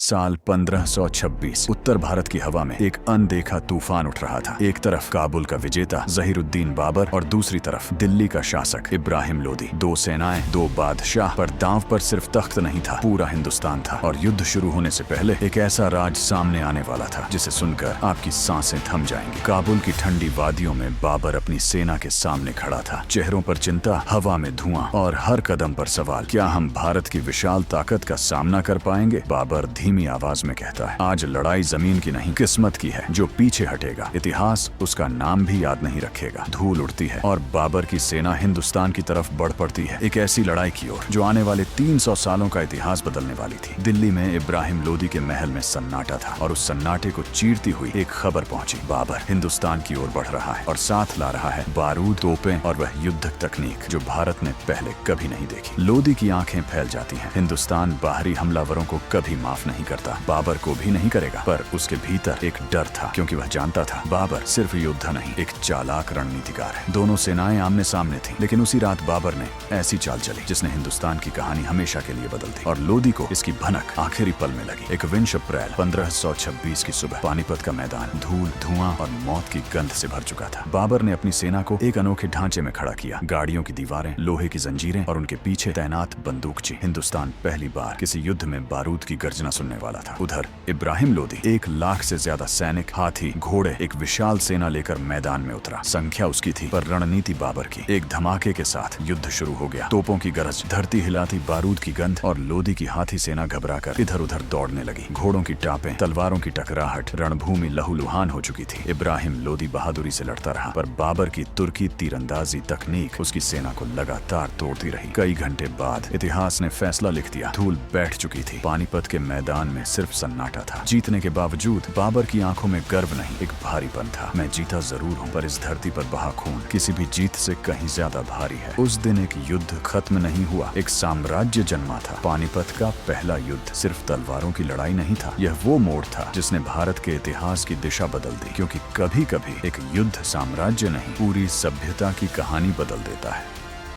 साल 1526 उत्तर भारत की हवा में एक अनदेखा तूफान उठ रहा था। एक तरफ काबुल का विजेता ज़हीरुद्दीन बाबर और दूसरी तरफ दिल्ली का शासक इब्राहिम लोदी। दो सेनाएं, दो बादशाह, पर दांव पर सिर्फ तख्त नहीं था, पूरा हिंदुस्तान था। और युद्ध शुरू होने से पहले एक ऐसा राज सामने आने वाला था जिसे सुनकर आपकी सांसें थम जाएंगी। काबुल की ठंडी वादियों में बाबर अपनी सेना के सामने खड़ा था, चेहरों पर चिंता, हवा में धुआं और हर कदम पर सवाल, क्या हम भारत की विशाल ताकत का सामना कर पाएंगे? बाबर धीमी आवाज में कहता है, आज लड़ाई जमीन की नहीं, किस्मत की है। जो पीछे हटेगा इतिहास उसका नाम भी याद नहीं रखेगा। धूल उड़ती है और बाबर की सेना हिंदुस्तान की तरफ बढ़ पड़ती है, एक ऐसी लड़ाई की ओर जो आने वाले 300 सालों का इतिहास बदलने वाली थी। दिल्ली में इब्राहिम लोदी के महल में सन्नाटा था और उस सन्नाटे को चीरती हुई एक खबर पहुंची। बाबर हिंदुस्तान की ओर बढ़ रहा है और साथ ला रहा है बारूद, तोपें और वह युद्ध तकनीक जो भारत ने पहले कभी नहीं देखी। लोदी की आंखें फैल जाती हैं। हिंदुस्तान बाहरी हमलावरों को कभी माफ नहीं करता, बाबर को भी नहीं करेगा। पर उसके भीतर एक डर था, क्योंकि वह जानता था बाबर सिर्फ योद्धा नहीं, एक चालाक रणनीतिकार है। दोनों सेनाएं आमने सामने थीं, लेकिन उसी रात बाबर ने ऐसी चाल चली जिसने हिंदुस्तान की कहानी हमेशा के लिए बदल दी। और लोदी को इसकी भनक आखिरी पल में लगी। 21 अप्रैल 1526 की सुबह पानीपत का मैदान धूल, धुआं और मौत की गंध से भर चुका था। बाबर ने अपनी सेना को एक अनोखे ढांचे में खड़ा किया। गाड़ियों की दीवारें, लोहे की जंजीरें और उनके पीछे तैनात बंदूकची। हिंदुस्तान पहली बार किसी युद्ध में बारूद की गर्जना सुनने वाला था। उधर इब्राहिम लोदी 1 लाख से ज्यादा सैनिक, हाथी, घोड़े, एक विशाल सेना लेकर मैदान में उतरा। संख्या उसकी थी पर रणनीति बाबर की। एक धमाके के साथ युद्ध शुरू हो गया। तोपों की गरज, धरती हिलाती बारूद की गंध और लोदी की हाथी सेना घबराकर इधर उधर दौड़ने लगी। घोड़ों की टापें, तलवारों की टकराहट, रणभूमि लहूलुहान हो चुकी थी। इब्राहिम लोदी बहादुरी से लड़ता रहा, पर बाबर की तुर्की तीरंदाजी तकनीक उसकी सेना को लगातार तोड़ती रही। कई घंटे बाद इतिहास ने फैसला लिख दिया। धूल बैठ चुकी थी। पानीपत के मैदान में सिर्फ सन्नाटा था। जीतने के बावजूद बाबर की आंखों में गर्व नहीं, एक भारीपन था। मैं जीता जरूर हूँ, पर इस धरती पर बहा खून किसी भी जीत से कहीं ज्यादा भारी है। उस दिन एक युद्ध खत्म नहीं हुआ, एक साम्राज्य जन्मा था। पानीपत का पहला युद्ध सिर्फ तलवारों की लड़ाई नहीं था, यह वो मोड़ था जिसने भारत के इतिहास की दिशा बदल दी। क्योंकि कभी कभी एक युद्ध साम्राज्य नहीं, पूरी सभ्यता की कहानी बदल देता है।